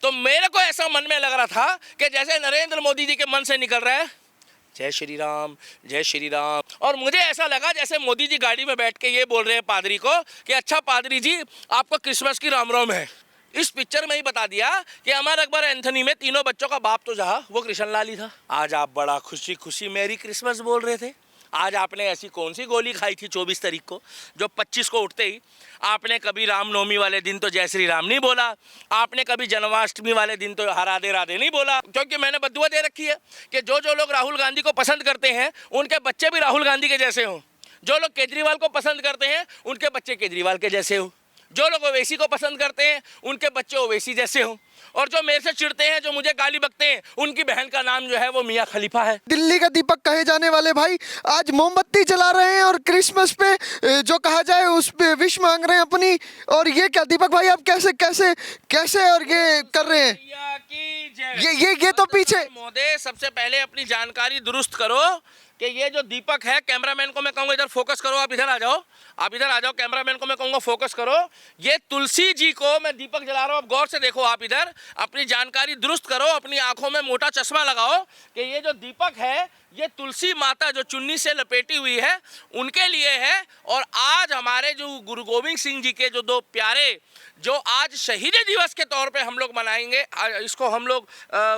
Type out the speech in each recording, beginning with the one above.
तो मेरे को ऐसा मन में लग रहा था कि जैसे नरेंद्र मोदी जी के मन से निकल रहा है जय श्री राम, जय श्री राम। और मुझे ऐसा लगा जैसे मोदी जी गाड़ी में बैठ के ये बोल रहे हैं पादरी को कि अच्छा पादरी जी, आपको क्रिसमस की राम राम है। इस पिक्चर में ही बता दिया कि अमर अकबर एंथनी में तीनों बच्चों का बाप तो जहाँ वो कृष्ण लाल ही था। आज आप बड़ा खुशी खुशी मेरी क्रिसमस बोल रहे थे। आज आपने ऐसी कौन सी गोली खाई थी 24 तारीख को, जो 25 को उठते ही आपने कभी रामनवमी वाले दिन तो जय श्री राम नहीं बोला, आपने कभी जन्माष्टमी वाले दिन तो राधे राधे नहीं बोला। क्योंकि मैंने बद्दुआ दे रखी है कि जो जो लोग राहुल गांधी को पसंद करते हैं उनके बच्चे भी राहुल गांधी के जैसे हों, जो लोग केजरीवाल को पसंद करते हैं उनके बच्चे केजरीवाल के जैसे हो, जो लोग ओवैसी को पसंद करते हैं उनके बच्चे ओवैसी जैसे हों, और जो मेरे से चिढ़ते हैं, जो मुझे गाली बकते हैं, उनकी बहन का नाम जो है वो मियाँ खलीफा है। दिल्ली का दीपक कहे जाने वाले भाई आज मोमबत्ती जला रहे हैं और क्रिसमस पे जो कहा जाए उस पे विश मांग रहे हैं अपनी। और ये क्या दीपक भाई, आप कैसे कैसे कैसे और ये कर रहे हैं? ये तो पीछे मोदी, सबसे पहले अपनी जानकारी दुरुस्त करो कि ये जो दीपक है, कैमरामैन को मैं कहूँगा इधर फोकस करो, आप इधर आ जाओ, आप इधर आ जाओ, कैमरामैन को मैं कहूँगा फोकस करो। ये तुलसी जी को मैं दीपक जला रहा हूँ, आप गौर से देखो, आप इधर अपनी जानकारी दुरुस्त करो, अपनी आंखों में मोटा चश्मा लगाओ कि ये जो दीपक है ये तुलसी माता जो चुन्नी से लपेटी हुई है उनके लिए है। और आज हमारे जो गुरु गोविंद सिंह जी के जो दो प्यारे, जो आज शहीदी दिवस के तौर पे हम लोग मनाएंगे, इसको हम लोग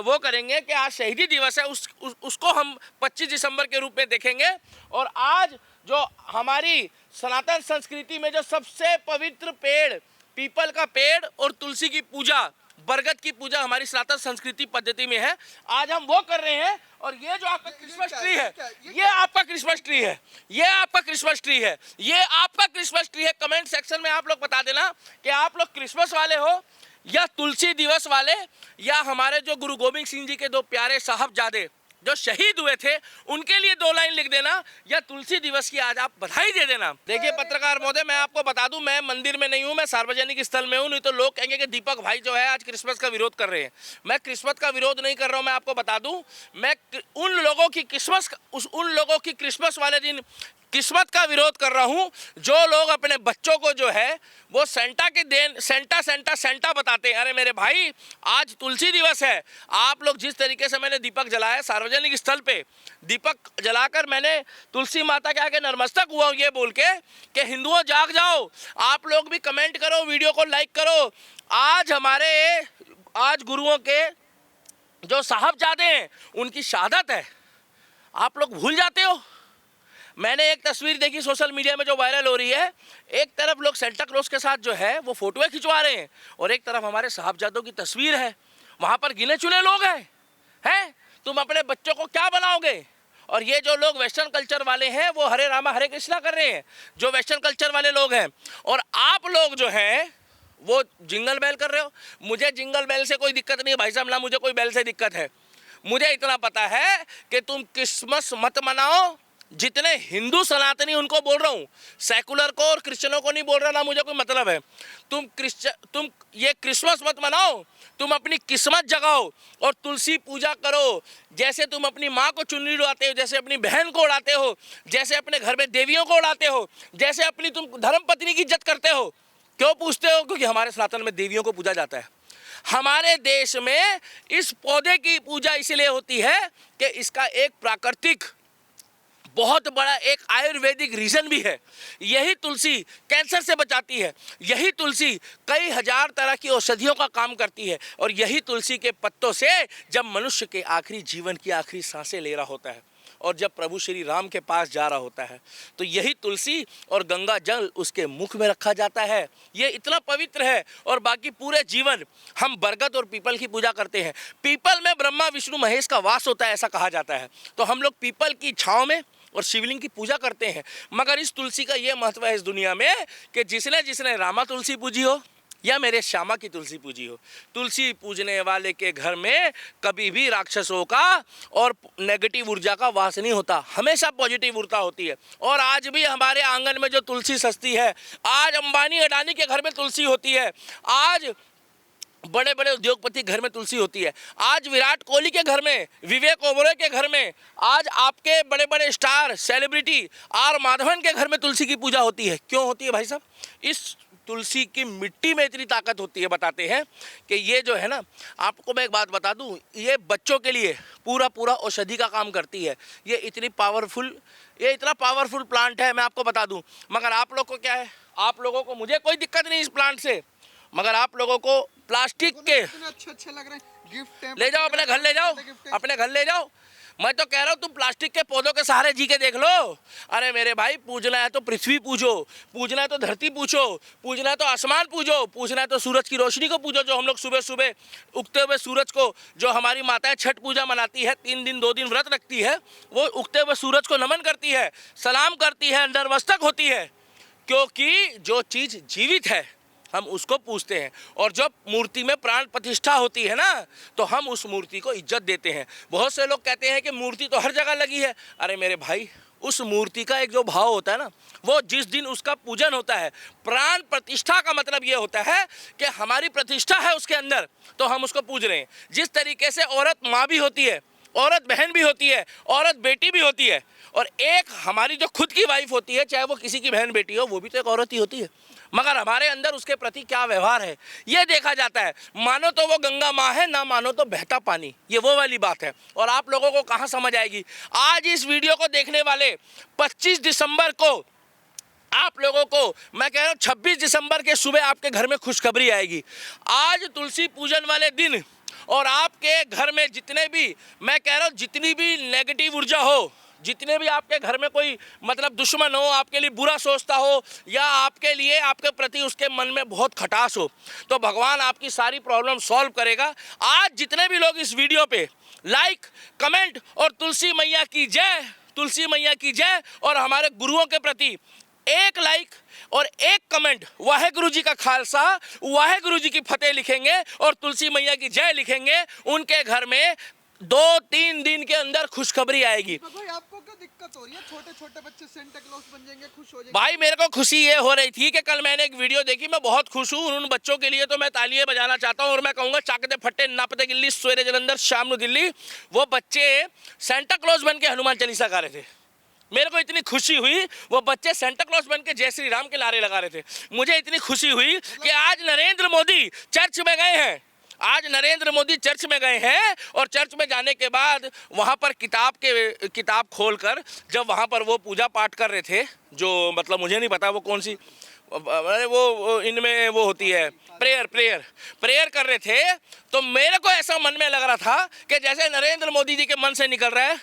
वो करेंगे कि आज शहीदी दिवस है, उसको हम 25 दिसंबर के रूप में देखेंगे। और आज जो हमारी सनातन संस्कृति में जो सबसे पवित्र पेड़, पीपल का पेड़ और तुलसी की पूजा, बरगद की पूजा हमारी सनातन संस्कृति पद्धति में है, आज हम वो कर रहे हैं। और ये जो आपका क्रिसमस ट्री है, ये आपका क्रिसमस ट्री है, ये आपका क्रिसमस ट्री है, ये आपका क्रिसमस ट्री है। कमेंट सेक्शन में आप लोग बता देना कि आप लोग क्रिसमस वाले हो या तुलसी दिवस वाले, या हमारे जो गुरु गोविंद सिंह जी के दो प्यारे साहबजादे जो शहीद हुए थे उनके लिए 2 लाइन लिख देना, या तुलसी दिवस की आज आप बधाई दे देना। देखिए पत्रकार महोदय, मैं आपको बता दूं, मैं मंदिर में नहीं हूं, मैं सार्वजनिक स्थल में हूं, नहीं तो लोग कहेंगे कि दीपक भाई जो है आज क्रिसमस का विरोध कर रहे हैं। मैं क्रिसमस का विरोध नहीं कर रहा हूं, मैं आपको बता दूं, मैं उन लोगों की क्रिसमस वाले दिन किस्मत का विरोध कर रहा हूं जो लोग अपने बच्चों को जो है वो सेंटा के दिन सेंटा सेंटा सेंटा बताते हैं। अरे मेरे भाई, आज तुलसी दिवस है। आप लोग जिस तरीके से मैंने दीपक जलाया सार्वजनिक स्थल पे, दीपक जलाकर मैंने तुलसी माता के आगे नतमस्तक हुआ हूं ये बोल के कि हिंदुओं जाग जाओ। आप लोग भी कमेंट करो, वीडियो को लाइक करो। आज गुरुओं के जो साहबजादे हैं उनकी शहादत है, आप लोग भूल जाते हो। मैंने एक तस्वीर देखी सोशल मीडिया में जो वायरल हो रही है, एक तरफ लोग सेंटा क्लॉज के साथ जो है वो फोटोएं खिंचवा रहे हैं और एक तरफ हमारे साहबजादों की तस्वीर है, वहाँ पर गिने चुने लोग हैं। तुम अपने बच्चों को क्या बनाओगे? और ये जो लोग वेस्टर्न कल्चर वाले हैं वो हरे रामा हरे कृष्णा कर रहे हैं, जो वेस्टर्न कल्चर वाले लोग हैं। और आप लोग जो हैं वो जिंगल बेल कर रहे हो। मुझे जिंगल बेल से कोई दिक्कत नहीं है भाई साहब, ना मुझे कोई बेल से दिक्कत है। मुझे इतना पता है कि तुम क्रिसमस मत मनाओ। जितने हिंदू सनातनी उनको बोल रहा हूँ, सेकुलर को और क्रिश्चियनों को नहीं बोल रहा, ना मुझे कोई मतलब है। तुम ये क्रिसमस मत मनाओ, तुम अपनी किस्मत जगाओ और तुलसी पूजा करो। जैसे तुम अपनी माँ को चुनरी उड़ाते हो, जैसे अपनी बहन को उड़ाते हो, जैसे अपने घर में देवियों को उड़ाते हो, जैसे अपनी तुम धर्म पत्नी की इज्जत करते हो। क्यों पूछते हो? क्योंकि हमारे सनातन में देवियों को पूजा जाता है। हमारे देश में इस पौधे की पूजा इसलिए होती है कि इसका एक प्राकृतिक बहुत बड़ा एक आयुर्वेदिक रीजन भी है। यही तुलसी कैंसर से बचाती है, यही तुलसी कई हजार तरह की औषधियों का काम करती है, और यही तुलसी के पत्तों से जब मनुष्य के आखिरी जीवन की आखिरी सांसें ले रहा होता है और जब प्रभु श्री राम के पास जा रहा होता है तो यही तुलसी और गंगा जल उसके मुख में रखा जाता है। ये इतना पवित्र है। और बाकी पूरे जीवन हम बरगद और पीपल की पूजा करते हैं। पीपल में ब्रह्मा विष्णु महेश का वास होता है, ऐसा कहा जाता है। तो हम लोग पीपल की छाँव में और शिवलिंग की पूजा करते हैं। मगर इस तुलसी का ये महत्व है इस दुनिया में कि जिसने जिसने रामा तुलसी पूजी हो या मेरे श्यामा की तुलसी पूजी हो, तुलसी पूजने वाले के घर में कभी भी राक्षसों का और नेगेटिव ऊर्जा का वास नहीं होता, हमेशा पॉजिटिव ऊर्जा होती है। और आज भी हमारे आंगन में जो तुलसी सस्ती है, आज अंबानी अडानी के घर में तुलसी होती है, आज बड़े बड़े उद्योगपति घर में तुलसी होती है, आज विराट कोहली के घर में, विवेक ओबरॉय के घर में, आज आपके बड़े बड़े स्टार सेलिब्रिटी आर माधवन के घर में तुलसी की पूजा होती है। क्यों होती है भाई साहब? इस तुलसी की मिट्टी में इतनी ताकत होती है, बताते हैं कि ये जो है ना, आपको मैं एक बात बता दूं, ये बच्चों के लिए पूरा पूरा औषधि का काम करती है। ये इतनी पावरफुल, ये इतना पावरफुल प्लांट है, मैं आपको बता दूं। मगर आप लोग को क्या है, आप लोगों को, मुझे कोई दिक्कत नहीं इस प्लांट से, मगर आप लोगों को प्लास्टिक के अच्छे लग रहे हैं, गिफ्ट ले जाओ, अपने घर ले जाओ, अपने घर ले जाओ। मैं तो कह रहा हूँ तुम प्लास्टिक के पौधों के सहारे जी के देख लो। अरे मेरे भाई, पूजना है तो पृथ्वी पूजो, पूजना है तो धरती पूछो, पूजना है तो आसमान पूजो, पूजना है तो सूरज की रोशनी को पूजो। जो हम लोग सुबह सुबह उगते हुए सूरज को, जो हमारी माताएं छठ पूजा मनाती है, 3 दिन 2 दिन व्रत रखती है, वो उगते हुए सूरज को नमन करती है, सलाम करती है, नतमस्तक होती है, क्योंकि जो चीज़ जीवित है हम उसको पूजते हैं। और जब मूर्ति में प्राण प्रतिष्ठा होती है ना, तो हम उस मूर्ति को इज्जत देते हैं। बहुत से लोग कहते हैं कि मूर्ति तो हर जगह लगी है। अरे मेरे भाई, उस मूर्ति का एक जो भाव होता है ना, वो जिस दिन उसका पूजन होता है, प्राण प्रतिष्ठा का मतलब ये होता है कि हमारी प्रतिष्ठा है उसके अंदर, तो हम उसको पूज रहे हैं। जिस तरीके से औरत माँ भी होती है, औरत बहन भी होती है, औरत बेटी भी होती है, और एक हमारी जो खुद की वाइफ होती है, चाहे वो किसी की बहन बेटी हो, वो भी तो एक औरत ही होती है। मगर हमारे अंदर उसके प्रति क्या व्यवहार है, ये देखा जाता है। मानो तो वो गंगा माँ है, ना मानो तो बहता पानी, ये वो वाली बात है। और आप लोगों को कहाँ समझ आएगी। आज इस वीडियो को देखने वाले 25 दिसंबर को आप लोगों को मैं कह रहा हूँ 26 दिसंबर के सुबह आपके घर में खुशखबरी आएगी। आज तुलसी पूजन वाले दिन, और आपके घर में जितने भी, मैं कह रहा हूँ जितनी भी नेगेटिव ऊर्जा हो, जितने भी आपके घर में कोई मतलब दुश्मन हो, आपके लिए बुरा सोचता हो, या आपके लिए, आपके प्रति उसके मन में बहुत खटास हो, तो भगवान आपकी सारी प्रॉब्लम सॉल्व करेगा। आज जितने भी लोग इस वीडियो पे लाइक, कमेंट और तुलसी मैया की जय, तुलसी मैया की जय, और हमारे गुरुओं के प्रति एक लाइक और एक कमेंट, वाहेगुरु जी का खालसा, वाहेगुरु जी की फतेह लिखेंगे और तुलसी मैया की जय लिखेंगे, उनके घर में 2-3 दिन के अंदर खुशखबरी आएगी। भाई आपको क्या दिक्कत हो रही है? छोटे छोटे बच्चे सेंटा क्लॉज बन जाएंगे, खुश हो जाएंगे। भाई मेरे को खुशी ये हो रही थी कि कल मैंने एक वीडियो देखी, मैं बहुत खुश हूँ। उन बच्चों के लिए तो मैं तालियां बजाना चाहता हूँ, और मैं कहूँगा चाकते फट्टे नापते गिल्ली, सवेरे जलंधर शाम नु दिल्ली। वो बच्चे सेंटा क्लॉज बन के हनुमान चालीसा गा रहे थे। मेरे को इतनी खुशी हुई, वो बच्चे सेंटा क्लॉज बन के जय श्री राम के नारे लगा रहे थे। मुझे इतनी खुशी हुई कि आज नरेंद्र मोदी चर्च में गए हैं, आज नरेंद्र मोदी चर्च में गए हैं, और चर्च में जाने के बाद वहाँ पर किताब खोलकर जब वहाँ पर वो पूजा पाठ कर रहे थे, जो मतलब मुझे नहीं पता वो कौन सी, वो इनमें वो होती है प्रेयर कर रहे थे, तो मेरे को ऐसा मन में लग रहा था कि जैसे नरेंद्र मोदी जी के मन से निकल रहा है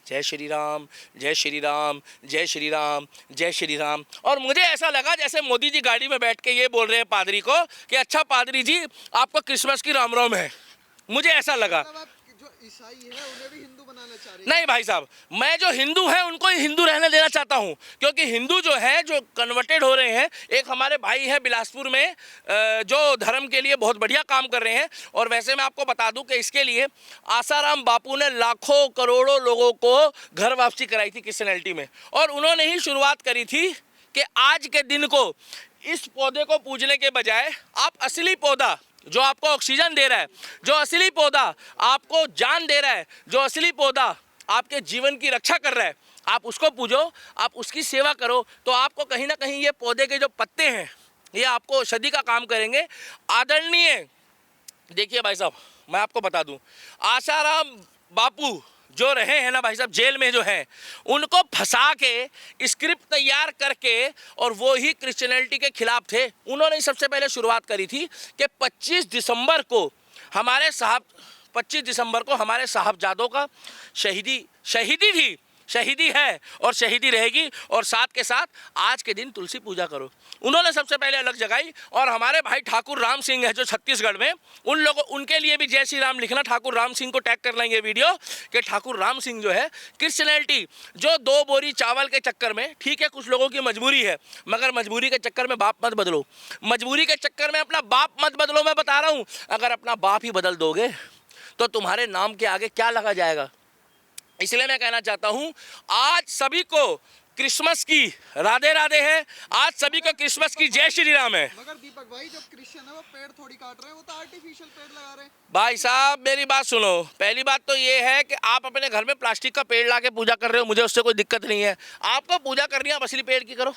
जय श्री राम, जय श्री राम, जय श्री राम, जय श्री राम। और मुझे ऐसा लगा जैसे मोदी जी गाड़ी में बैठ के ये बोल रहे हैं पादरी को कि अच्छा पादरी जी, आपको क्रिसमस की राम राम है। मुझे ऐसा लगा। जो ईसाई है उन्हें भी हिंदू बनाना चाह रहे हैं। नहीं भाई साहब, मैं जो हिंदू है उनको ही हिंदू रहने देना चाहता हूँ, क्योंकि हिंदू जो है, जो कन्वर्टेड हो रहे हैं, एक हमारे भाई है बिलासपुर में जो धर्म के लिए बहुत बढ़िया काम कर रहे हैं। और वैसे मैं आपको बता दूं कि इसके लिए आसाराम बापू ने लाखों करोड़ों लोगों को घर वापसी कराई थी क्रिश्चियनिटी में, और उन्होंने ही शुरुआत करी थी कि आज के दिन को इस पौधे को पूजने के बजाय आप असली पौधा जो आपको ऑक्सीजन दे रहा है, जो असली पौधा आपको जान दे रहा है, जो असली पौधा आपके जीवन की रक्षा कर रहा है, आप उसको पूजो, आप उसकी सेवा करो, तो आपको कहीं ना कहीं ये पौधे के जो पत्ते हैं ये आपको औषधि का काम करेंगे। आदरणीय, देखिए भाई साहब, मैं आपको बता दूं, आसाराम बापू जो रहे हैं ना भाई साहब, जेल में जो हैं, उनको फंसा के स्क्रिप्ट तैयार करके, और वो ही क्रिश्चियनिटी के खिलाफ थे। उन्होंने सबसे पहले शुरुआत करी थी कि 25 दिसंबर को हमारे साहबजादों का शहीदी थी, शहीदी है और शहीदी रहेगी, और साथ के साथ आज के दिन तुलसी पूजा करो। उन्होंने सबसे पहले अलग जगाई। और हमारे भाई ठाकुर राम सिंह है जो छत्तीसगढ़ में, उन लोगों, उनके लिए भी जय श्री राम लिखना, ठाकुर राम सिंह को टैग कर लेंगे वीडियो कि ठाकुर राम सिंह जो है क्रिश्चियनिटी, जो 2 बोरी चावल के चक्कर में, ठीक है कुछ लोगों की मजबूरी है, मगर मजबूरी के चक्कर में बाप मत बदलो, मजबूरी के चक्कर में अपना बाप मत बदलो। मैं बता रहा हूँ, अगर अपना बाप ही बदल दोगे तो तुम्हारे नाम के आगे क्या लगा जाएगा। इसलिए मैं कहना चाहता हूं, आज सभी को क्रिसमस की राधे राधे है, आज सभी को क्रिसमस की जय श्री राम है। मगर दीपक भाई, जो क्रिश्चियन है वो पेड़ थोड़ी काट रहे हैं, वो तो आर्टिफिशियल पेड़ लगा रहे हैं। भाई साहब मेरी बात सुनो, पहली बात तो ये है कि आप अपने घर में प्लास्टिक का पेड़ लाके पूजा कर रहे हो, मुझे उससे कोई दिक्कत नहीं है। आपको पूजा करनी है, आप असली पेड़ की करो।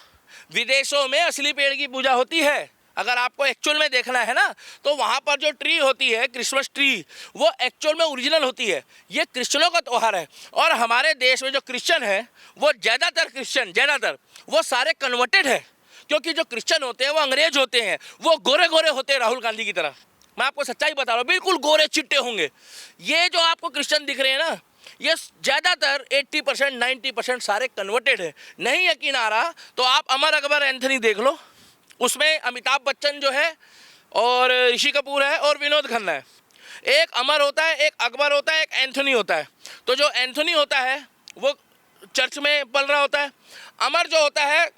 विदेशों में असली पेड़ की पूजा होती है, अगर आपको एक्चुअल में देखना है ना, तो वहाँ पर जो ट्री होती है, क्रिसमस ट्री, वो एक्चुअल में ओरिजिनल होती है। ये क्रिश्चियनों का त्यौहार है। और हमारे देश में जो क्रिश्चियन है, वो ज़्यादातर वो सारे कन्वर्टेड है। क्योंकि जो क्रिश्चियन होते हैं वो अंग्रेज होते हैं, वो गोरे गोरे होते हैं राहुल गांधी की तरह। मैं आपको सच्चाई बता रहा हूँ, बिल्कुल गोरे चिट्टे होंगे। ये जो आपको क्रिश्चियन दिख रहे हैं ना, ये ज़्यादातर 80% 90% सारे कन्वर्टेड है। नहीं यकीन आ रहा तो आप अमर अकबर एंथनी देख लो, उसमें अमिताभ बच्चन जो है और ऋषि कपूर है और विनोद खन्ना है। एक अमर होता है, एक अकबर होता है, एक एंथनी होता है। तो जो एंथनी होता है वो चर्च में पल रहा होता है, अमर जो होता है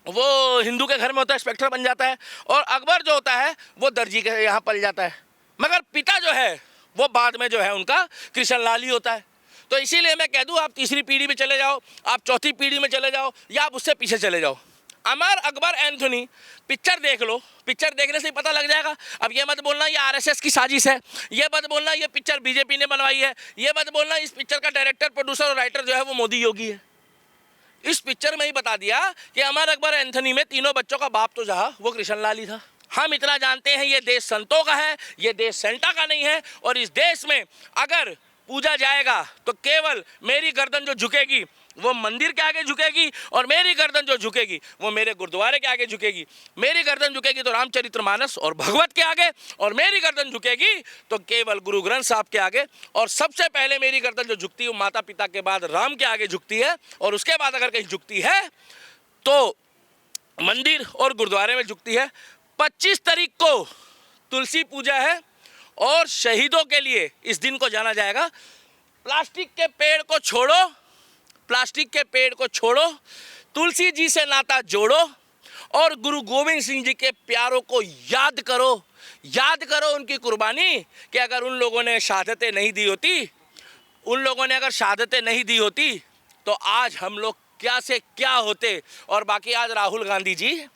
वो हिंदू के घर में होता है, इंस्पेक्टर बन जाता है, और अकबर जो होता है वो दर्जी के यहाँ पल जाता है। मगर पिता जो है वो बाद में जो है उनका कृष्ण लाल ही होता है। तो इसीलिए मैं कह दूँ, आप तीसरी पीढ़ी में चले जाओ, आप चौथी पीढ़ी में चले जाओ, या आप उससे पीछे चले जाओ, अमर अकबर एंथनी पिक्चर देख लो, पिक्चर देखने से ही पता लग जाएगा। अब ये मत बोलना ये आरएसएस की साजिश है, ये मत बोलना ये पिक्चर बीजेपी ने बनवाई है, ये मत बोलना इस पिक्चर का डायरेक्टर, प्रोड्यूसर और राइटर जो है वो मोदी योगी है। इस पिक्चर में ही बता दिया कि अमर अकबर एंथनी में तीनों बच्चों का बाप तो जहाँ वो कृष्ण लाल ही था। हम इतना जानते हैं, ये देश संतों का है, ये देश सेंटा का नहीं है। और इस देश में अगर पूजा जाएगा तो केवल मेरी गर्दन जो झुकेगी वो मंदिर के आगे झुकेगी, और मेरी गर्दन जो झुकेगी वो मेरे गुरुद्वारे के आगे झुकेगी। मेरी गर्दन झुकेगी तो रामचरितमानस और भगवत के आगे, और मेरी गर्दन झुकेगी तो केवल गुरु ग्रंथ साहब के आगे। और सबसे पहले मेरी गर्दन जो झुकती है वो माता पिता के बाद राम के आगे झुकती है, और उसके बाद अगर कहीं झुकती है तो मंदिर और गुरुद्वारे में झुकती है। 25 तारीख को तुलसी पूजा है, और शहीदों के लिए इस दिन को जाना जाएगा। प्लास्टिक के पेड़ को छोड़ो, प्लास्टिक के पेड़ को छोड़ो, तुलसी जी से नाता जोड़ो, और गुरु गोविंद सिंह जी के प्यारों को याद करो उनकी कुर्बानी। कि अगर उन लोगों ने शहादतें नहीं दी होती, तो आज हम लोग क्या से क्या होते। और बाकी आज राहुल गांधी जी,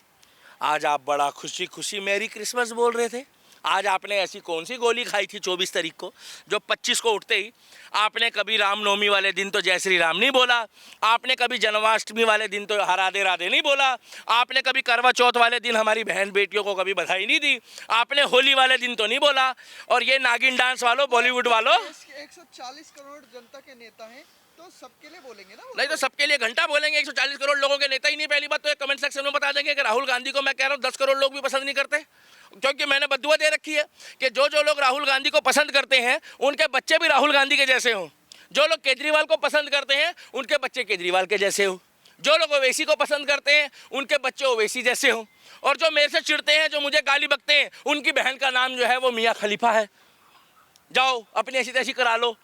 आज आप बड़ा खुशी खुशी मैरी क्रिसमस बोल रहे थे। आज आपने ऐसी कौन सी गोली खाई थी 24 तारीख को, जो 25 को उठते ही आपने कभी रामनवमी वाले दिन तो जय श्री राम नहीं बोला, आपने कभी जन्माष्टमी वाले दिन तो राधे राधे नहीं बोला, आपने कभी करवा चौथ वाले दिन हमारी बहन बेटियों को कभी बधाई नहीं दी, आपने होली वाले दिन तो नहीं बोला। और ये नागिन डांस वालों, बॉलीवुड वालों, 140 करोड़ जनता के नेता हैं, तो सबके लिए बोलेंगे ना? नहीं तो सबके लिए घंटा बोलेंगे। 140 करोड़ लोगों के नेता ही नहीं। पहली बात तो एक कमेंट सेक्शन में बता देंगे कि राहुल गांधी को मैं कह रहा हूँ 10 करोड़ लोग भी पसंद नहीं करते, क्योंकि मैंने बद्दुआ दे रखी है कि जो लोग राहुल गांधी को पसंद करते हैं उनके बच्चे भी राहुल गांधी के जैसे हों। जो लोग केजरीवाल को पसंद करते हैं उनके बच्चे केजरीवाल के जैसे हो। जो लोग ओवैसी को पसंद करते हैं उनके बच्चे ओवैसी जैसे हों। और जो मेरे से चिढ़ते हैं, जो मुझे गाली बकते हैं, उनकी बहन का नाम जो है वो मियाँ खलीफा है। जाओ अपनी ऐसी तैसी करा लो।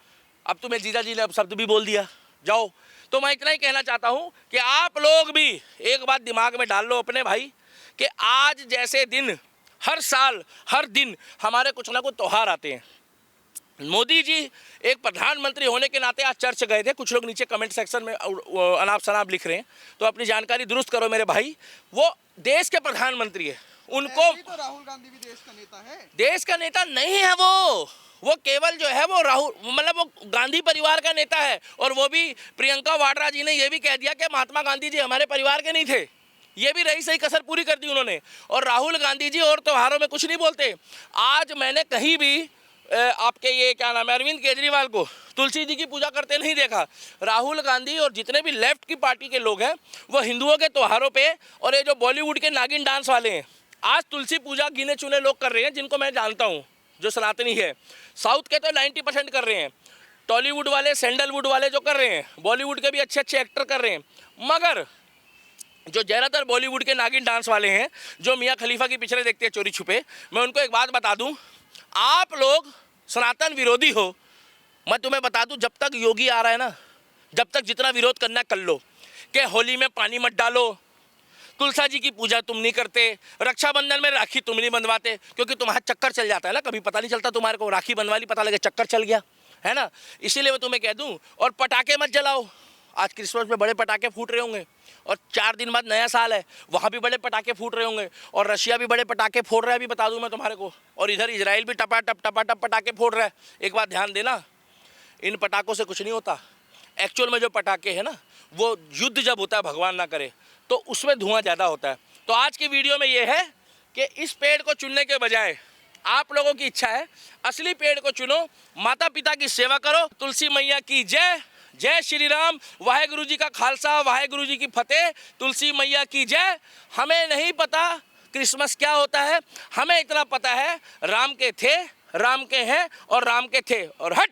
अब तुम्हें जीजा जी ने अब शब्द भी बोल दिया, जाओ। तो मैं इतना ही कहना चाहता हूँ कि आप लोग भी एक बात दिमाग में डाल लो अपने भाई, कि आज जैसे दिन हर साल हर दिन हमारे कुछ ना कुछ त्यौहार आते हैं। मोदी जी एक प्रधानमंत्री होने के नाते आज चर्च गए थे। कुछ लोग नीचे कमेंट सेक्शन में अनाप शनाप लिख रहे हैं, तो अपनी जानकारी दुरुस्त करो मेरे भाई। वो देश के प्रधानमंत्री है, उनको तो राहुल गांधी भी देश का नेता है। देश का नेता नहीं है वो केवल जो है वो राहुल, मतलब वो गांधी परिवार का नेता है। और वो भी प्रियंका वाड्रा जी ने ये भी कह दिया कि महात्मा गांधी जी हमारे परिवार के नहीं थे। ये भी रही सही कसर पूरी कर दी उन्होंने। और राहुल गांधी जी और त्योहारों में कुछ नहीं बोलते। आज मैंने कहीं भी आपके ये क्या नाम है अरविंद केजरीवाल को तुलसी जी की पूजा करते नहीं देखा। राहुल गांधी और जितने भी लेफ्ट की पार्टी के लोग हैं वो हिंदुओं के त्योहारों पे, और ये जो बॉलीवुड के नागिन डांस वाले हैं, आज तुलसी पूजा गिने चुने लोग कर रहे हैं, जिनको मैं जानता हूँ, जो सनातनी है। साउथ के तो 90% कर रहे हैं, टॉलीवुड वाले, सैंडलवुड वाले जो कर रहे हैं, बॉलीवुड के भी अच्छे अच्छे एक्टर कर रहे हैं। मगर जो ज़्यादातर बॉलीवुड के नागिन डांस वाले हैं, जो मियाँ खलीफा की पिक्चरें देखते हैं चोरी छुपे, मैं उनको एक बात बता दूं, आप लोग सनातन विरोधी हो। मैं तुम्हें बता दूं, जब तक योगी आ रहा है ना, जब तक जितना विरोध करना कर लो, कि होली में पानी मत डालो, तुलसा जी की पूजा तुम नहीं करते, रक्षाबंधन में राखी तुम नहीं बंधवाते, क्योंकि तुम्हारा चक्कर चल जाता है ना, कभी पता नहीं चलता तुम्हारे को, राखी बंधवा ली, पता लगे चक्कर चल गया है ना। इसीलिए मैं तुम्हें कह दूं, और पटाखे मत जलाओ। आज क्रिसमस में बड़े पटाखे फूट रहे होंगे, और 4 दिन बाद नया साल है, वहाँ भी बड़े पटाखे फूट रहे होंगे, और रशिया भी बड़े पटाखे फोड़ रहा है, अभी बता दूं मैं तुम्हारे को, और इधर इजराइल भी टपाटप पटाखे फोड़ रहा है। एक बात ध्यान देना, इन पटाखों से कुछ नहीं होता। एक्चुअल में जो पटाखे हैं ना, वो युद्ध जब होता है, भगवान ना करे, तो उसमें धुआं ज़्यादा होता है। तो आज की वीडियो में ये है कि इस पेड़ को चुनने के बजाय आप लोगों की इच्छा है असली पेड़ को चुनो, माता पिता की सेवा करो। तुलसी मैया की जय। जय श्री राम। वाहेगुरु जी का खालसा, वाहेगुरु जी की फतेह। तुलसी मैया की जय। हमें नहीं पता क्रिसमस क्या होता है, हमें इतना पता है राम के थे, राम के हैं और राम के थे। और हट